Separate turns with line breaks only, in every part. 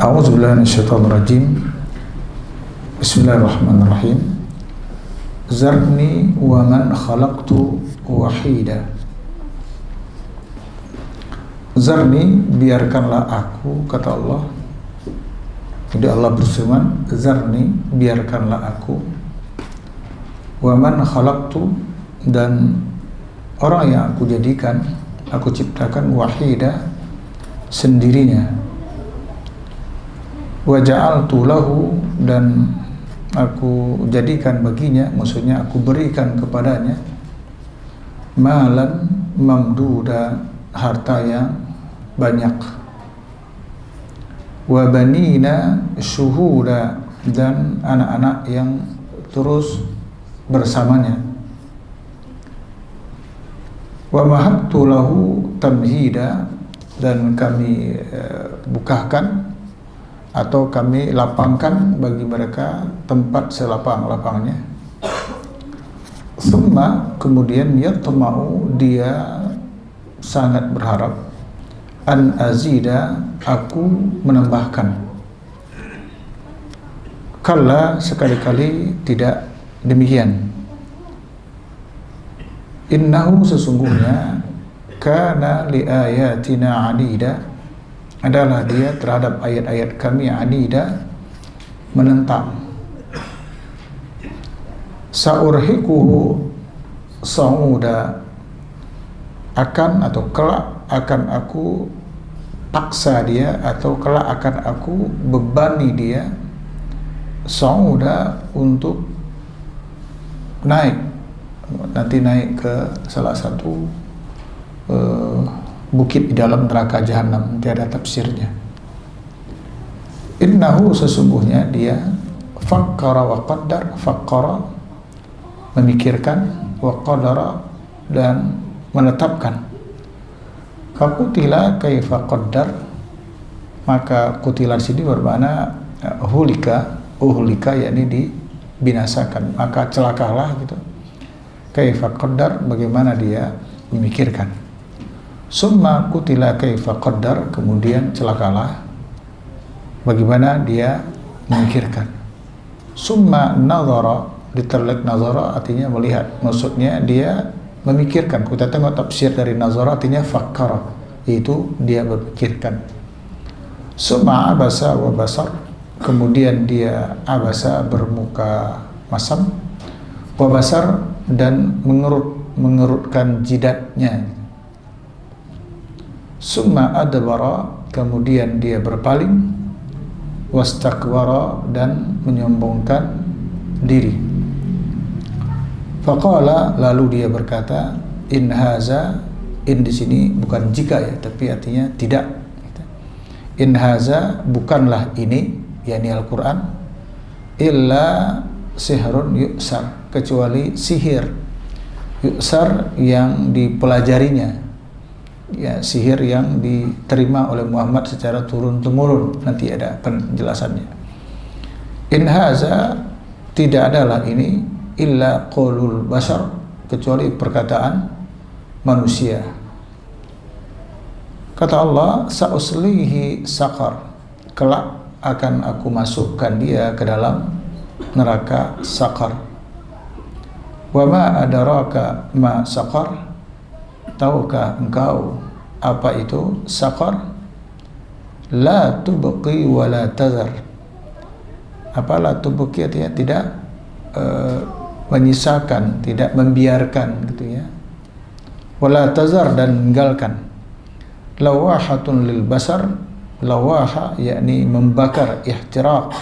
A'udzubillahi minasyaitonirrajim. Bismillahirrahmanirrahim. Zarni wa man khalaqtu wahida. Zarni, biarkanlah aku, kata Allah. Jadi Allah berfirman, Zarni, biarkanlah aku. Wa man khalaqtu, dan orang yang aku jadikan, aku ciptakan wahida, sendirinya. Wa ja'altu lahu, dan aku jadikan baginya, maksudnya aku berikan kepadanya, malan mamduda, harta yang banyak, wa banina syuhuda, dan anak-anak yang terus bersamanya, wa mahabtu lahu tamhida, dan kami bukakan atau kami lapangkan bagi mereka tempat selapang-lapangnya. Thumma, kemudian yatma'u, dia sangat berharap, an azida, aku menambahkan. Kalla, sekali-kali tidak demikian. Innahu, sesungguhnya, kana li ayatina anida, adalah dia terhadap ayat-ayat kami anida, menentang. Saurhikuhu sa'uda, akan atau kelak akan aku paksa dia, atau kelak akan aku bebani dia, sa'uda, untuk naik, nanti naik ke salah satu bukit di dalam neraka jahanam. Tiada tafsirnya. Innahu, sesungguhnya dia, fakkara wa qaddar, fakkara, memikirkan, wa qaddara, dan menetapkan. Fakutila kaifa qaddar, maka kutila sini bermakna uhlika, yakni dibinasakan, maka celakalah gitu. Kaifa qaddar, bagaimana dia memikirkan. Summa kutila kaifa qaddar, kemudian celakalah bagaimana dia memikirkan. Summa nazara, diterlek nazara artinya melihat, maksudnya dia memikirkan. Kita tengok tafsir dari nazara artinya fakkara, yaitu dia berpikirkan. Summa abasa wa basar, kemudian dia abasa, bermuka masam, wa basar, dan mengerutkan jidatnya. Summa adbara, kemudian dia berpaling, wastakbara, dan menyombongkan diri. Faqala, lalu dia berkata, in haza, in di sini bukan jika ya, tapi artinya tidak. In haza, bukanlah ini, yakni Al-Quran, illa sihrun yu'sar, kecuali sihir yu'sar, yang dipelajarinya, ya, sihir yang diterima oleh Muhammad secara turun-temurun. Nanti ada penjelasannya. In haza, tidak adalah ini, illa qaulul bashar, kecuali perkataan manusia. Kata Allah, sa'uslihi saqar, kelak akan aku masukkan dia ke dalam neraka saqar. Wa ma adraka ma saqar, tahukah engkau apa itu saqar? La tubqi wa la tazar. Apa la tubqi, artinya tidak menyisakan, tidak membiarkan gitu ya. Wa la tazar, dan meninggalkan. Lawahatun lil basar, lawaha yakni membakar, ihtiraq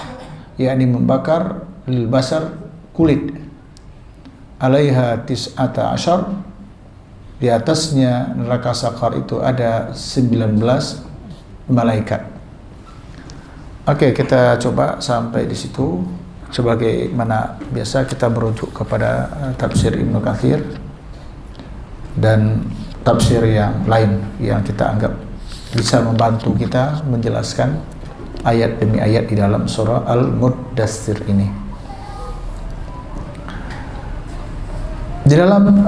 yakni membakar, lil basar kulit. Alaiha tis'ata asyar, di atasnya neraka saqar itu ada 19 malaikat. Oke, kita coba sampai di situ. Sebagaimana biasa, kita merujuk kepada tafsir Ibnu Katsir dan tafsir yang lain yang kita anggap bisa membantu kita menjelaskan ayat demi ayat di dalam surah Al-Muddatsir ini. Di dalam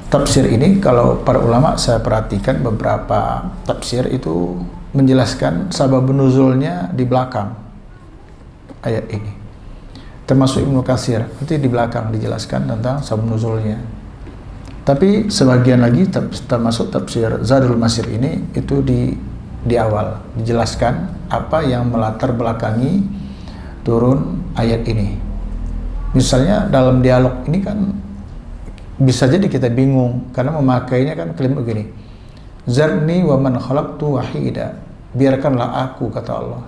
tafsir ini, kalau para ulama saya perhatikan beberapa tafsir itu menjelaskan sabab nuzulnya di belakang ayat ini, termasuk Ibnu Katsir nanti di belakang dijelaskan tentang sabab nuzulnya. Tapi sebagian lagi termasuk tafsir Zadul Masir ini itu di awal dijelaskan apa yang melatar belakangi turun ayat ini. Misalnya dalam dialog ini kan bisa jadi kita bingung karena memakainya kan kalimat begini, zarni wa man khalaqtu wahida, biarkanlah aku, kata Allah,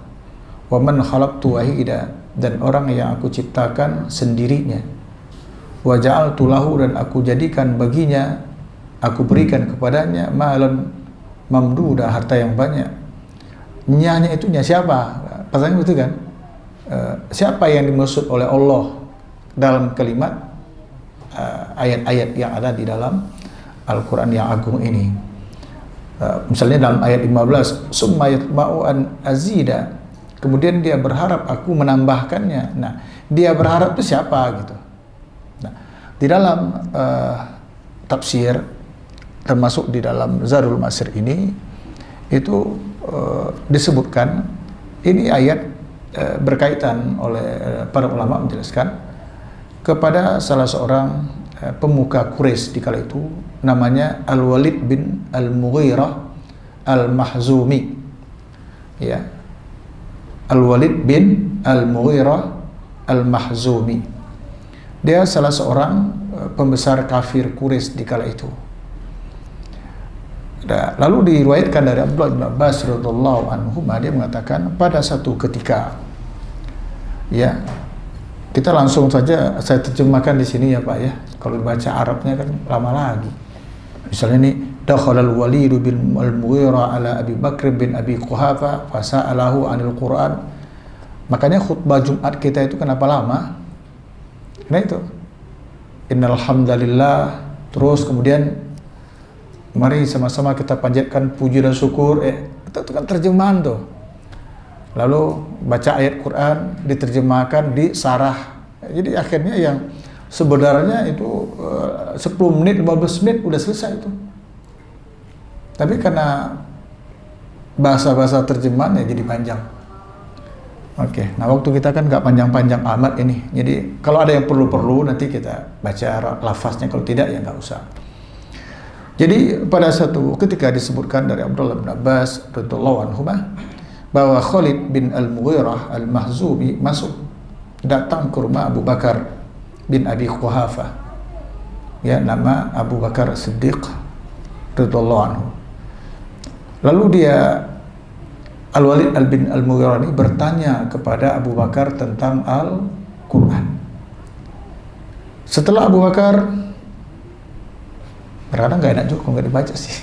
wa man khalaqtu wahida, dan orang yang aku ciptakan sendirinya, wa ja'altu lahu, dan aku jadikan baginya, aku berikan kepadanya malan mamduda, harta yang banyak. Nyanya itu nya siapa? Pertanyaan itu kan, siapa yang dimaksud oleh Allah dalam kalimat ayat-ayat yang ada di dalam Al-Quran yang agung ini? Misalnya dalam ayat 15, summa yatma'u an azida, kemudian dia berharap aku menambahkannya. Nah, dia berharap itu siapa gitu? Nah, di dalam tafsir termasuk di dalam Zadul Masir ini itu disebutkan ini ayat berkaitan oleh para ulama menjelaskan kepada salah seorang pemuka Quraisy di kala itu, namanya Al-Walid bin Al-Mughirah Al-Mahzumi, ya, Al-Walid bin Al-Mughirah Al-Mahzumi. Dia salah seorang pembesar kafir Quraisy di kala itu. Lalu diriwayatkan dari Abdullah bin Abbas radhiyallahu anhu, dia mengatakan pada satu ketika, ya, kita langsung saja saya terjemahkan di sini ya Pak ya. Kalau dibaca Arabnya kan lama lagi. Misalnya ini, dakhalal Walid bin Al-Mughirah ala Abi Bakr bin Abi Quhafa fasa'alahu 'anil Qur'an. Makanya khutbah Jumat kita itu kenapa lama? Karena itu. Innal hamdalillah, terus kemudian mari sama-sama kita panjatkan puji dan syukur. Itu kan terjemahan tuh. Lalu baca ayat Quran, diterjemahkan, disarah. Jadi akhirnya yang sebenarnya itu 10 menit, 15 menit udah selesai itu. Tapi karena bahasa-bahasa terjemahan ya jadi panjang. Oke, nah waktu kita kan nggak panjang-panjang amat ini. Jadi kalau ada yang perlu-perlu nanti kita baca lafaznya, kalau tidak ya nggak usah. Jadi pada satu ketika disebutkan dari Abdullah bin Abbas radhiyallahu anhu bahwa Khalid bin Al-Mughirah Al-Mahzumi masuk, datang ke rumah Abu Bakar bin Abi Quhafa, ya, nama Abu Bakar Siddiq radhiyallahu anhu. Lalu dia Al-Walid bin Al-Mughirah ini bertanya kepada Abu Bakar tentang Al-Quran. Setelah Abu Bakar, kadang-kadang gak enak juga kalau gak dibaca sih.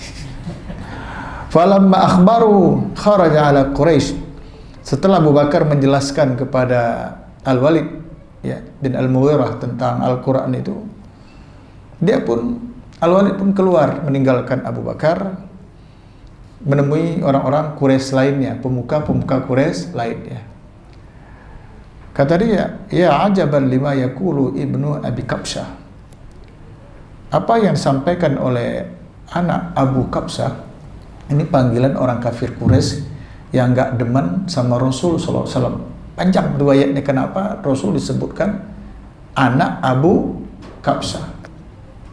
Falamma akhbaru kharaja ala Quraisy. Setelah Abu Bakar menjelaskan kepada Al-Walid, ya, bin Al-Mughirah tentang Al-Quran itu, Al-Walid pun keluar meninggalkan Abu Bakar, menemui orang-orang Quraisy lainnya, pemuka-pemuka Quraisy lainnya. Kata dia, ya ajaban lima yaqulu ibnu Abi Kabsyah. Apa yang disampaikan oleh anak Abu Kabsyah, ini panggilan orang kafir Quraisy yang enggak demen sama Rasul sallallahu alaihi wasallam. Panjang riwayatnya kenapa Rasul disebutkan anak Abu Kabsyah.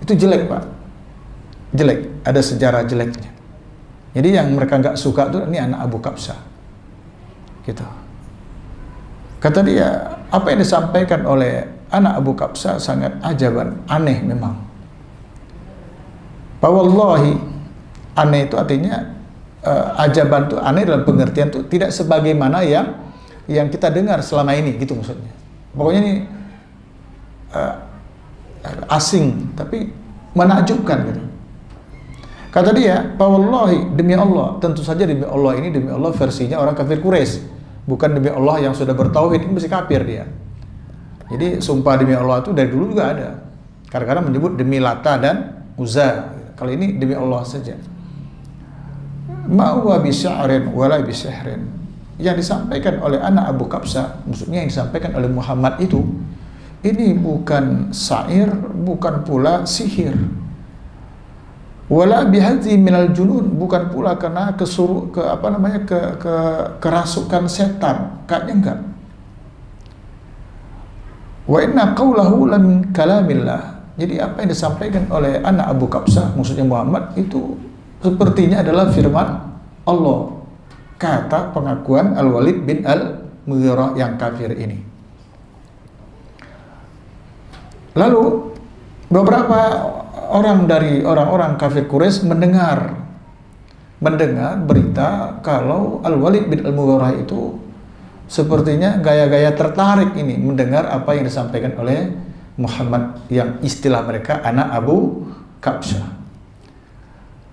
Itu jelek, Pak. Jelek, ada sejarah jeleknya. Jadi yang mereka enggak suka tuh ini anak Abu Kabsyah. Gitu. Kata dia, apa yang disampaikan oleh anak Abu Kabsyah sangat ajaban, aneh memang. Wallahi, aneh itu artinya ajaban itu aneh dalam pengertian itu tidak sebagaimana yang kita dengar selama ini, gitu maksudnya. Pokoknya ini asing tapi menakjubkan gitu. Kata dia, wallahi, demi Allah, tentu saja demi Allah ini demi Allah versinya orang kafir Quraisy, bukan demi Allah yang sudah bertauhid, ini mesti kafir dia. Jadi sumpah demi Allah itu dari dulu juga ada. Kadang-kadang menyebut demi Lata dan Uzza. Kalau ini demi Allah saja. Ma huwa bisya'rin wala bisihrin. Yang disampaikan oleh anak Abu Kabsyah, maksudnya yang disampaikan oleh Muhammad itu, ini bukan syair, bukan pula sihir. Wala bihadzi minal junun, bukan pula karena kerasukan setan, kayaknya enggak. Wa inna qawlahu lam kalamillah. Jadi apa yang disampaikan oleh anak Abu Kabsah, maksudnya Muhammad, itu sepertinya adalah firman Allah. Kata pengakuan Al-Walid bin Al-Mughirah yang kafir ini. Lalu beberapa orang dari orang-orang kafir Quraisy mendengar berita kalau Al-Walid bin Al-Mughirah itu sepertinya gaya-gaya tertarik ini mendengar apa yang disampaikan oleh Muhammad yang istilah mereka anak Abu Kabsah.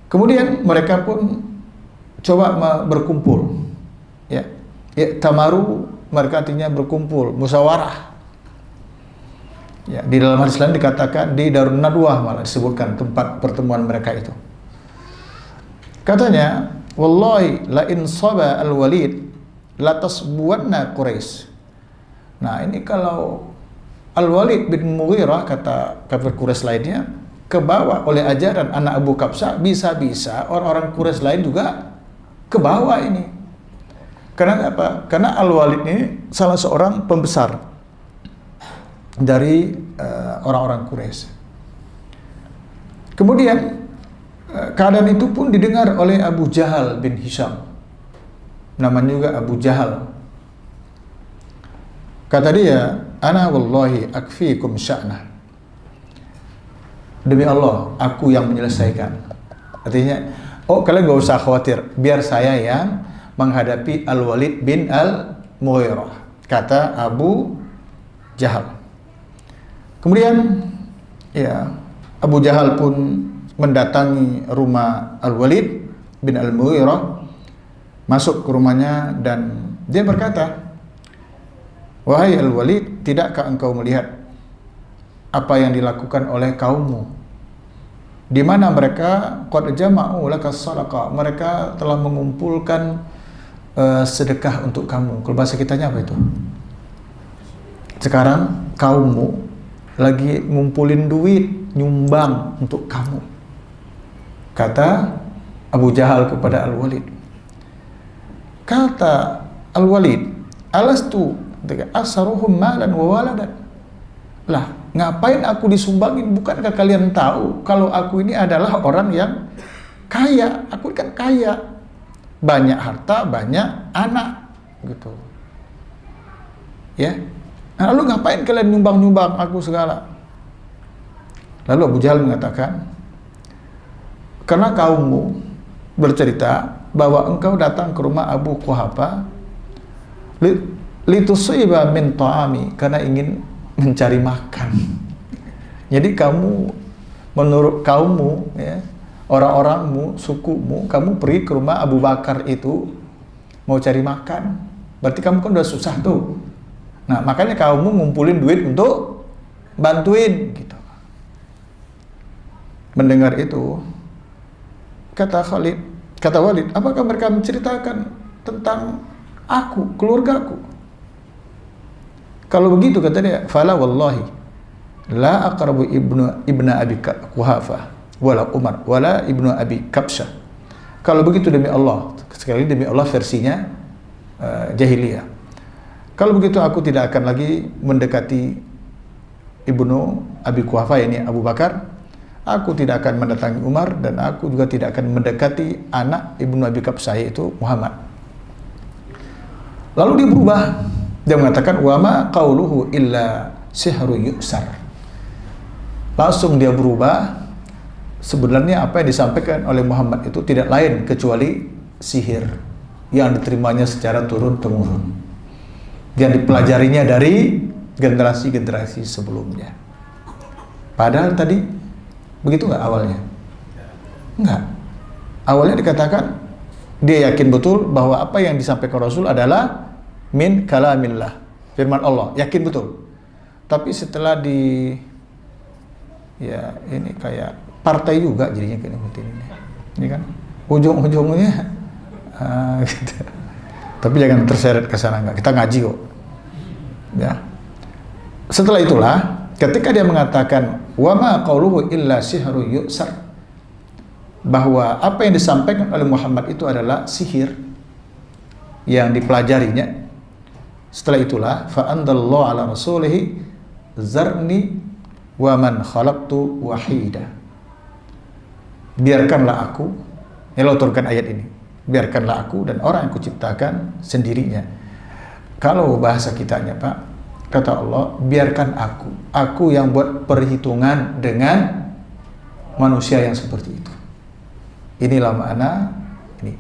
Kemudian mereka pun coba berkumpul, ya tamaru, mereka artinya berkumpul, musyawarah. Ya, di dalam hadis lain dikatakan di Darun Nadwah, malah disebutkan tempat pertemuan mereka itu. Katanya, wallahi la in saba al-Walid la tasbuwanna Quraisy. Nah, ini kalau Al-Walid bin Mughirah, kata kafir Quraisy lainnya, kebawa oleh ajaran anak Abu Kabsah, bisa-bisa orang-orang Quraisy lain juga kebawa ini. Karena apa? Karena Al-Walid ini salah seorang pembesar dari orang-orang Quraisy. Kemudian keadaan itu pun didengar oleh Abu Jahal bin Hisham. Namanya juga Abu Jahal. Kata dia, ana wallahi akfikum sya'nah. Demi Allah, aku yang menyelesaikan. Artinya, kalian gak usah khawatir, biar saya yang menghadapi Al-Walid bin Al-Mughirah, kata Abu Jahal. Kemudian, ya, Abu Jahal pun mendatangi rumah Al-Walid bin Al-Mughirah, masuk ke rumahnya dan dia berkata, wahai Al-Walid, tidakkah engkau melihat apa yang dilakukan oleh kaummu? Di mana mereka qad jama'u laka sadaqah, mereka telah mengumpulkan sedekah untuk kamu. Kalau bahasa kitanya apa itu? Sekarang kaummu lagi ngumpulin duit, nyumbang untuk kamu. Kata Abu Jahal kepada Al-Walid. Kata Al-Walid, alastu asaruhum malan wa waladan. Lah, ngapain aku disumbangin? Bukankah kalian tahu kalau aku ini adalah orang yang kaya? Aku kan kaya, banyak harta, banyak anak, gitu. Ya, nah, lalu ngapain kalian nyumbang-nyumbang aku segala? Lalu Abu Jahal mengatakan, karena kaummu bercerita bahwa engkau datang ke rumah Abu Quhafa litusiba min ta'ami, karena ingin mencari makan. Jadi kamu, menurut kaummu, ya, orang-orangmu, sukumu, kamu pergi ke rumah Abu Bakar itu mau cari makan. Berarti kamu kan udah susah tuh. Nah, makanya kamu ngumpulin duit untuk bantuin, gitu. Mendengar itu, kata Walid, apakah mereka menceritakan tentang aku, keluargaku? Kalau begitu, kata dia, fala wallahi la aqrabu ibnu Abi Quhafa wala Umar wala ibnu Abi Kabsah. Kalau begitu, demi Allah, sekali demi Allah versinya jahiliyah. Kalau begitu aku tidak akan lagi mendekati ibnu Abi Quhafa, ini Abu Bakar. Aku tidak akan mendatangi Umar, dan aku juga tidak akan mendekati anak ibnu Abi Kabsah, yaitu Muhammad. Lalu dia berubah. Dia mengatakan, wa ma qauluhu illa sihru yu'sar. Langsung dia berubah. Sebenarnya apa yang disampaikan oleh Muhammad itu tidak lain kecuali sihir yang diterimanya secara turun-temurun, yang dipelajarinya dari generasi-generasi sebelumnya. Padahal tadi begitu nggak awalnya? Enggak. Awalnya dikatakan dia yakin betul bahwa apa yang disampaikan Rasul adalah min kalamillah, firman Allah, yakin betul. Tapi setelah ya ini kayak partai juga jadinya kayak ini kan ujung-ujungnya gitu. Tapi jangan terseret ke sana, enggak, kita ngaji kok. Ya. Setelah itulah ketika dia mengatakan wa ma qauluhu illa sihru yu'sar, bahwa apa yang disampaikan oleh Muhammad itu adalah sihir yang dipelajarinya. Setelah itulah fa andallahu ala rasulihi zarni wa man khalaqtu wahida. Biarkanlah aku, Allah turunkan ayat ini. Biarkanlah aku dan orang yang kuciptakan sendirinya. Kalau bahasa kitanya Pak, kata Allah, biarkan aku yang buat perhitungan dengan manusia yang seperti itu. Inilah makna ini.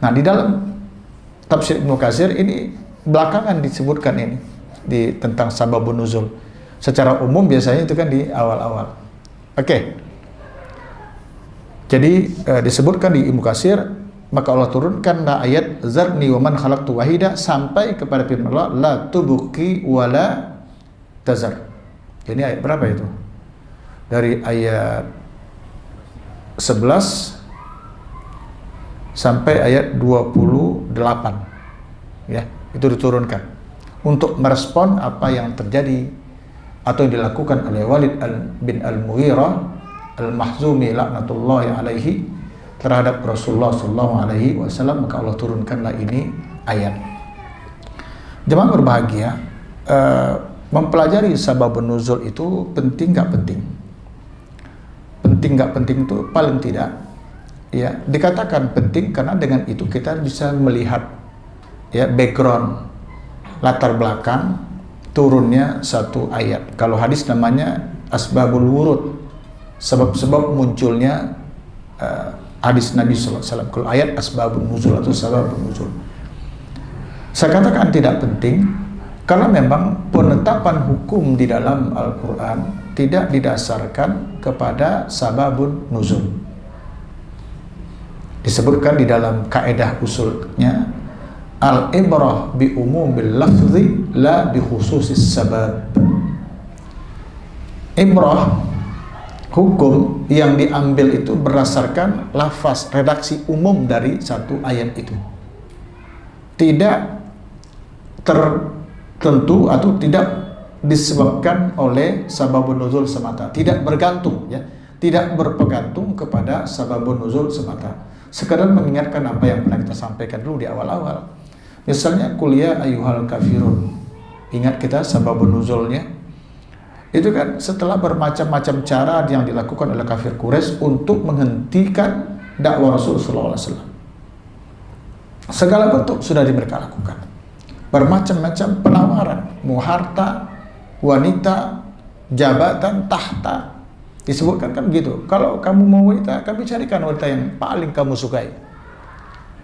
Nah, di dalam tafsir Ibnu Katsir ini belakangan disebutkan ini di tentang sababun nuzul. Secara umum biasanya itu kan di awal-awal. Oke. Jadi disebutkan di Ibnu Katsir, maka Allah turunkanlah ayat zarni wa man khalaqtu wahida sampai kepada firman Allah la tubqi wa la tazar. Ini ayat berapa itu? Dari ayat 11 sampai ayat 28, ya, itu diturunkan untuk merespon apa yang terjadi atau yang dilakukan oleh Walid bin Al-Mughirah Al-Mahzumi laknatullahi alaihi terhadap Rasulullah sallallahu alaihi wasallam. Maka Allah turunkanlah ini ayat. Jemaah berbahagia, mempelajari sababun nuzul itu penting nggak penting? Penting nggak penting itu paling tidak, ya, dikatakan penting karena dengan itu kita bisa melihat, ya, background, latar belakang turunnya satu ayat. Kalau hadis namanya asbabul wurud, sebab-sebab munculnya hadis Nabi sallallahu alaihi wasallam. Kalau ayat asbabun nuzul atau sababun nuzul, saya katakan tidak penting karena memang penetapan hukum di dalam Al-Quran tidak didasarkan kepada sababun nuzul. Disebutkan di dalam kaidah usulnya, al-ibrah bi umumil lafzi la bi khususis sabab. Ibrah, hukum yang diambil itu berdasarkan lafaz, redaksi umum dari satu ayat itu, tidak tertentu atau tidak disebabkan oleh sababun nuzul semata, tidak bergantung, ya, tidak berpegantung kepada sababun nuzul semata. Sekadar mengingatkan apa yang pernah kita sampaikan dulu di awal-awal. Misalnya kuliah ayyuhal kafirun, ingat kita sababun nuzulnya itu kan setelah bermacam-macam cara yang dilakukan oleh kafir Quraisy untuk menghentikan dakwah Rasulullah SAW. Segala bentuk sudah mereka lakukan, bermacam-macam penawaran, mau harta, wanita, jabatan, tahta. Disebutkan kan begitu. Kalau kamu mau wanita, kami carikan wanita yang paling kamu sukai.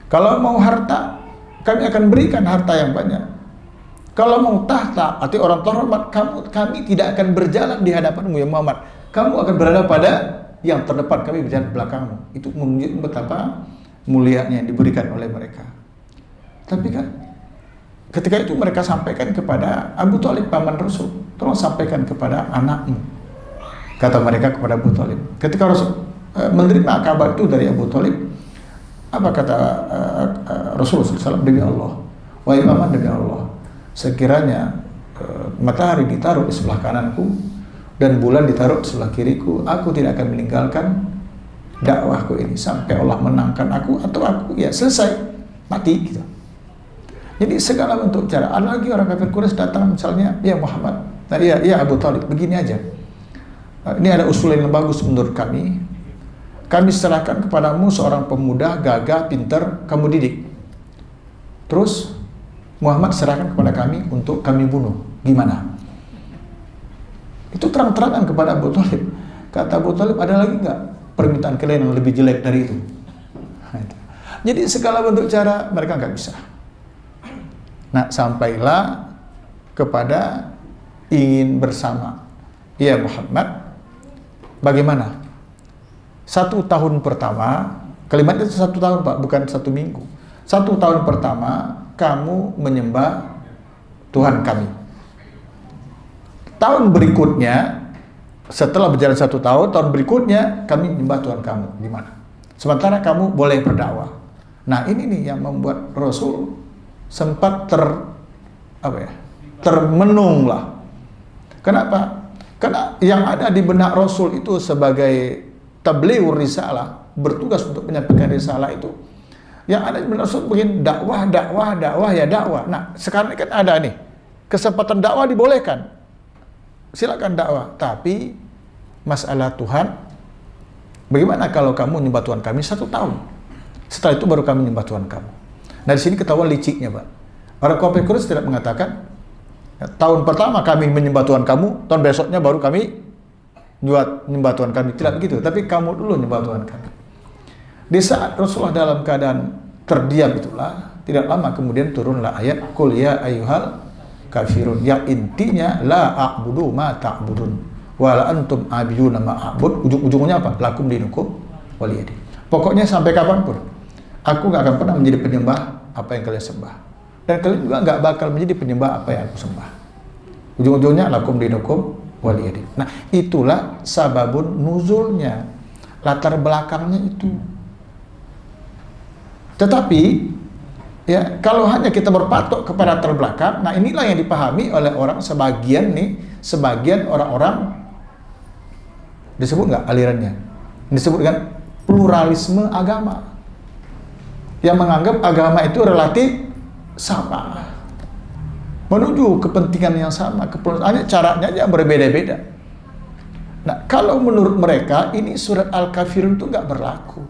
Kalau mau harta, kami akan berikan harta yang banyak. Kalau mau tahta, arti orang terhormat, kami tidak akan berjalan di hadapanmu ya Muhammad. Kamu akan berada pada yang terdepan, kami berjalan di belakangmu. Itu menunjukkan betapa mulianya yang diberikan oleh mereka. Tapi kan ketika itu mereka sampaikan kepada Abu Thalib, paman Rasul, tolong sampaikan kepada anakmu, kata mereka kepada Abu Thalib. Ketika Rasul menerima kabar itu dari Abu Thalib, apa kata Rasulullah SAW? Demi Allah, wahai paman, demi Allah, sekiranya matahari ditaruh di sebelah kananku dan bulan ditaruh di sebelah kiriku, aku tidak akan meninggalkan dakwahku ini sampai Allah menangkan aku atau aku ya selesai mati gitu. Jadi segala bentuk cara. Ada lagi orang kafir Quraisy datang misalnya, ya Muhammad, nah, ya Abu Thalib, begini aja. Ini ada usul yang bagus menurut kami. Kami serahkan kepadamu seorang pemuda gagah, pintar, kamu didik. Terus Muhammad serahkan kepada kami untuk kami bunuh. Gimana? Itu terang-terangan kepada Abu Thalib. Kata Abu Thalib, ada lagi nggak permintaan kalian yang lebih jelek dari itu? Jadi segala bentuk cara mereka nggak bisa. Nah, sampailah kepada ingin bersama. Ya Muhammad, bagaimana? 1 tahun pertama, kalimat itu 1 tahun Pak, bukan 1 minggu. 1 tahun pertama kamu menyembah Tuhan kami. Tahun berikutnya, setelah berjalan 1 tahun, tahun berikutnya kami menyembah Tuhan kamu. Gimana? Sementara kamu boleh berdakwah. Nah, ini nih yang membuat Rasul sempat termenung lah. Kenapa? Karena yang ada di benak Rasul itu sebagai tablighur risalah, bertugas untuk menyampaikan risalah itu, yang ada bermaksud begini, dakwah. Nah, sekarang kan ada nih, kesempatan dakwah dibolehkan. Silakan dakwah, tapi masalah Tuhan, bagaimana kalau kamu nyembah Tuhan kami 1 tahun? Setelah itu baru kami nyembah Tuhan kamu. Nah, di sini ketahuan liciknya, Pak. Orang kafir Quraisy tidak mengatakan, tahun pertama kami menyembah Tuhan kamu, tahun besoknya baru kami nyembah Tuhan kami. Tidak begitu, tapi kamu dulu nyembah Tuhan kami. Di saat Rasulullah dalam keadaan terdiam itulah, tidak lama kemudian turunlah ayat Qul ya ayyuhal kafirun, yang intinya la a'budu ma ta'budun wa la antum abiduna ma a'bud. Ujung-ujungnya apa? Lakum dinukum waliyadin. Pokoknya sampai kapanpun aku gak akan pernah menjadi penyembah apa yang kalian sembah, dan kalian juga gak bakal menjadi penyembah apa yang aku sembah. Ujung-ujungnya lakum dinukum waliyadin. Nah, itulah sababun nuzulnya, latar belakangnya itu. Tetapi ya, kalau hanya kita berpatok kepada latar belakang, nah inilah yang dipahami oleh orang sebagian orang-orang, disebut nggak alirannya, disebut dengan pluralisme agama, yang menganggap agama itu relatif sama, menuju kepentingan yang sama, hanya caranya yang berbeda-beda. Nah, kalau menurut mereka ini surat Al-Kafirun itu nggak berlaku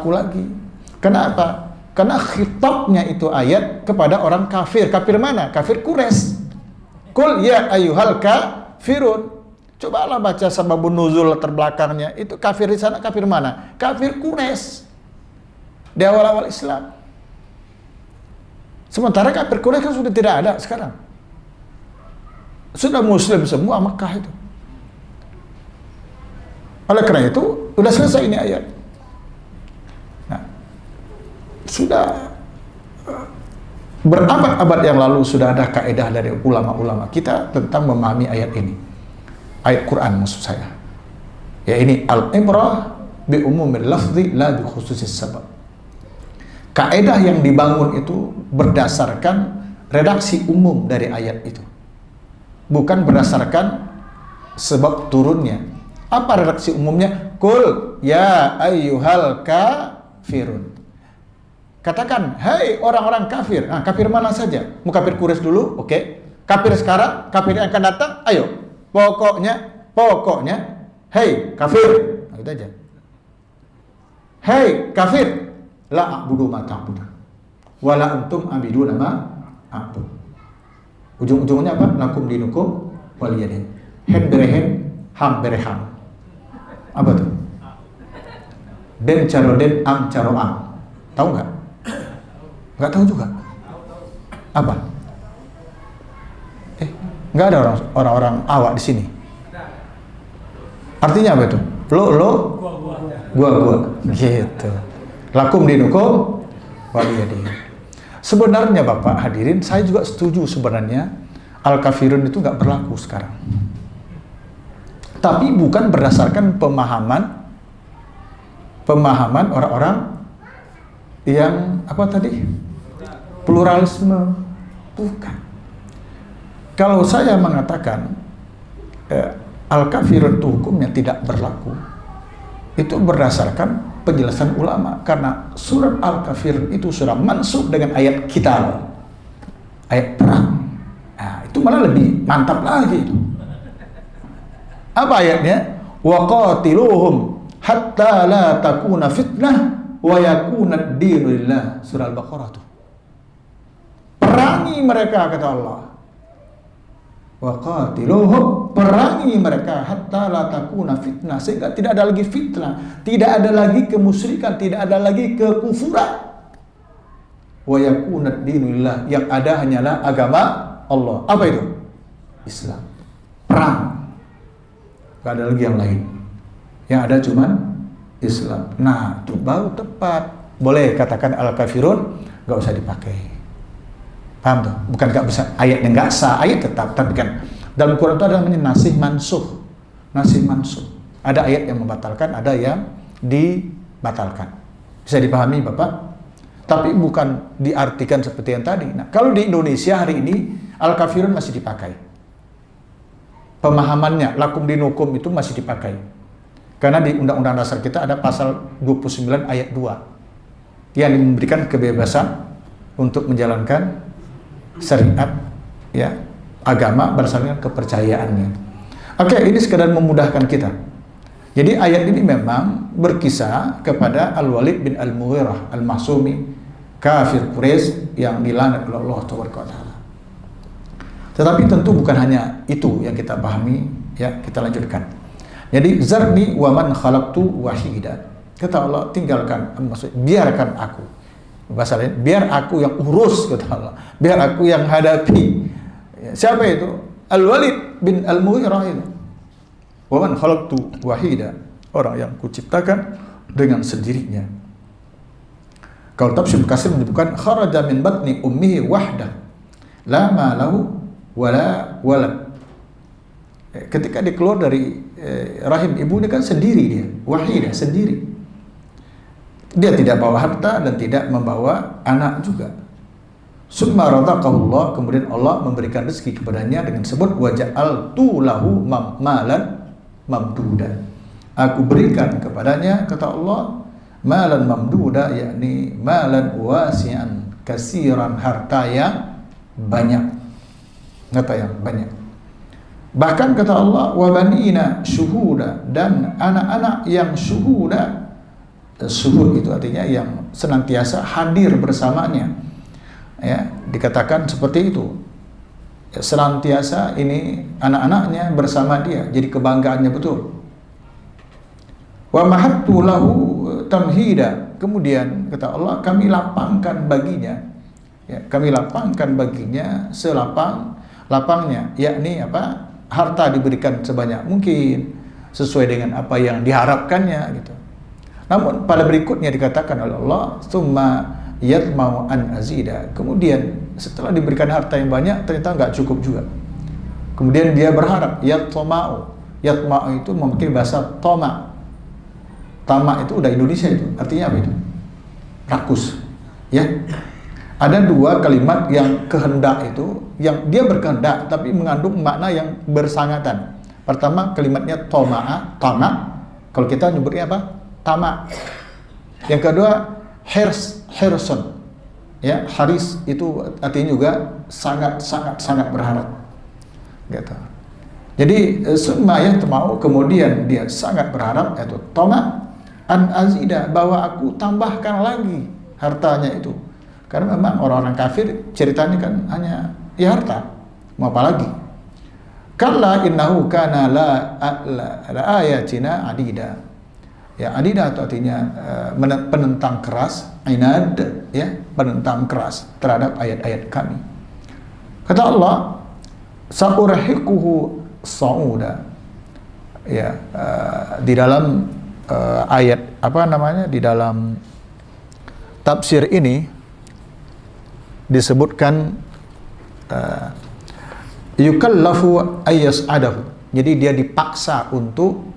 lagi. Kenapa? Karena khitabnya itu ayat kepada orang kafir. Kafir mana? Kafir Quraisy. Qul ya ayyuhal kafirun. Cobalah baca sababun nuzul terbelakangnya. Itu kafir di sana, kafir mana? Kafir Quraisy. Di awal-awal Islam. Sementara kafir Quraisy kan sudah tidak ada sekarang. Sudah muslim semua Mekah itu. Oleh karena itu, sudah selesai ini ayat. Sudah berabad-abad yang lalu sudah ada kaidah dari ulama-ulama kita tentang memahami ayat ini. Ayat Quran maksud saya. Ya, ini al-ibrah bi umumil lafzi la bi khususis sabab. Kaidah yang dibangun itu berdasarkan redaksi umum dari ayat itu. Bukan berdasarkan sebab turunnya. Apa redaksi umumnya? Qul ya ayyuhal kafirun. Katakan, hai orang-orang kafir. Nah, kafir mana saja? Mau kafir Quraisy dulu, oke. Kafir sekarang, kafir yang akan datang, ayo. Pokoknya, hai kafir. Nah, gitu aja. Hai kafir, la a'budu ma ta'budun. Wa la antum abiduna ma a'bud. Ujung-ujungnya apa? Lakum dinukum waliyadin. Hen berehen, ham bereham. Apa tuh? Den caro den, am caro am. Tahu nggak? Nggak tahu juga. Apa? Nggak ada orang-orang awak di sini. Artinya apa itu? Lo, gua. Gitu. Lakum dinukum waliyadin. Sebenarnya Bapak hadirin, saya juga setuju sebenarnya Al-Kafirun itu nggak berlaku sekarang. Tapi bukan berdasarkan pemahaman orang-orang yang apa tadi? Pluralisme. Bukan. Kalau saya mengatakan Al-Kafirun itu hukumnya tidak berlaku, itu berdasarkan penjelasan ulama, karena surat Al-Kafirun itu sudah mansukh dengan ayat qital, ayat perang. Nah, itu malah lebih mantap lagi itu. Apa ayatnya? Wa qatiluhum hatta la takuna fitnah wa yakuna ad-dinu lillah. Surah Al-Baqarah tuh. Perangi mereka, kata Allah. Wa qatiluhum, perangi mereka hatta la takuna fitnah, sehingga tidak ada lagi fitnah, tidak ada lagi kemusyrikan, tidak ada lagi kekufuran. Wa yakuna ad-dinu lillah, yang ada hanyalah agama Allah. Apa itu? Islam. Perang. Gak ada lagi yang lain. Yang ada cuman Islam. Nah, itu baru tepat. Boleh katakan Al-Kafirun gak usah dipakai. Paham tuh? Bukan gak bisa, ayatnya gak sah, ayat tetap. Tapi kan dalam Quran itu ada namanya nasih mansuh. Nasih mansuh. Ada ayat yang membatalkan, ada yang dibatalkan. Bisa dipahami Bapak? Tapi bukan diartikan seperti yang tadi. Nah, kalau di Indonesia hari ini Al-Kafirun masih dipakai. Pemahamannya lakum dinukum itu masih dipakai. Karena di Undang-Undang Dasar kita ada pasal 29 ayat 2 yang memberikan kebebasan untuk menjalankan syariat ya agama berdasarkan kepercayaannya. Oke, ini sekedar memudahkan kita. Jadi ayat ini memang berkisah kepada Al-Walid bin Al-Mughirah Al-Mahsumi, kafir Quraisy yang dilaknat oleh Allah Taala. Tetapi tentu bukan hanya itu yang kita pahami, ya, kita lanjutkan. Jadi zarni wa man khalaqtu wahida. Kata Allah, tinggalkan, maksud biarkan aku. Bahasa lain, biar aku yang urus, kata Allah. Biar aku yang hadapi. Siapa itu? Al-Walid bin Al-Mughirah itu. Wa man khalaqtu wahida, orang yang kuciptakan dengan sendirinya. Kalau tafsir Katsir menyebutkan kharaja min batni ummihi wahda la ma lahu wala walad. Ketika dia keluar dari rahim ibunya kan sendiri dia, wahida, sendiri. Dia tidak bawa harta dan tidak membawa anak juga. Summa razaqahu Allah, kemudian Allah memberikan rezeki kepadanya dengan sebut waja'altu lahu malan mamduda. Aku berikan kepadanya, kata Allah, malan mamduda, yakni malan wasi'an kasiran, harta yang banyak. Harta yang banyak. Bahkan kata Allah, wa banina syuhuda, dan anak-anak yang syuhuda. Syuhud itu artinya yang senantiasa hadir bersamanya. Ya, dikatakan seperti itu. Ya, senantiasa ini anak-anaknya bersama dia, jadi kebanggaannya betul. Wa mahattu lahu tamhida. Kemudian kata Allah, kami lapangkan baginya. Ya, kami lapangkan baginya lapangnya, yakni apa? Harta diberikan sebanyak mungkin sesuai dengan apa yang diharapkannya gitu. Namun pada berikutnya dikatakan oleh Allah, tsumma yatma'u an azida. Kemudian setelah diberikan harta yang banyak ternyata nggak cukup juga. Kemudian dia berharap, yatma'u. Yatma'u itu memakai bahasa tama. Tama itu udah Indonesia itu. Artinya apa itu? Rakus. Ya. Ada dua kalimat yang kehendak itu, yang dia berkehendak tapi mengandung makna yang bersangatan. Pertama kalimatnya toma'a, tama. Kalau kita nyebutnya apa? Tama. Yang kedua Harrison. Ya, haris itu artinya juga sangat berharap. Gitu. Jadi summa yatma'u, kemudian dia sangat berharap, yaitu tama an azida, bahwa aku tambahkan lagi hartanya itu. Karena memang orang-orang kafir ceritanya kan hanya ya harta, mau apa lagi? Kalla innahu kana la ayatina adida. Ya, adida itu artinya penentang keras, inad, ya, penentang keras terhadap ayat-ayat kami. Kata Allah, saurhiquhu sauda. Ya, di dalam ayat apa namanya? Di dalam tafsir ini disebutkan yukallafu ayyas'adahu. Jadi dia dipaksa untuk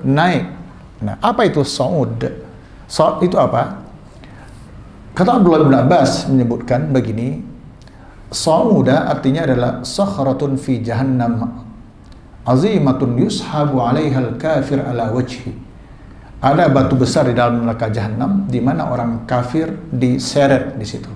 naik. Nah, apa itu sa'ud? Sa'ud itu apa? Kata Abdullah bin Abbas menyebutkan begini, sa'uda artinya adalah sakhratun fi jahannam azimatun yushabu 'alaiha al-kafir ala wajhi. Ada batu besar di dalam neraka jahanam di mana orang kafir diseret di situ.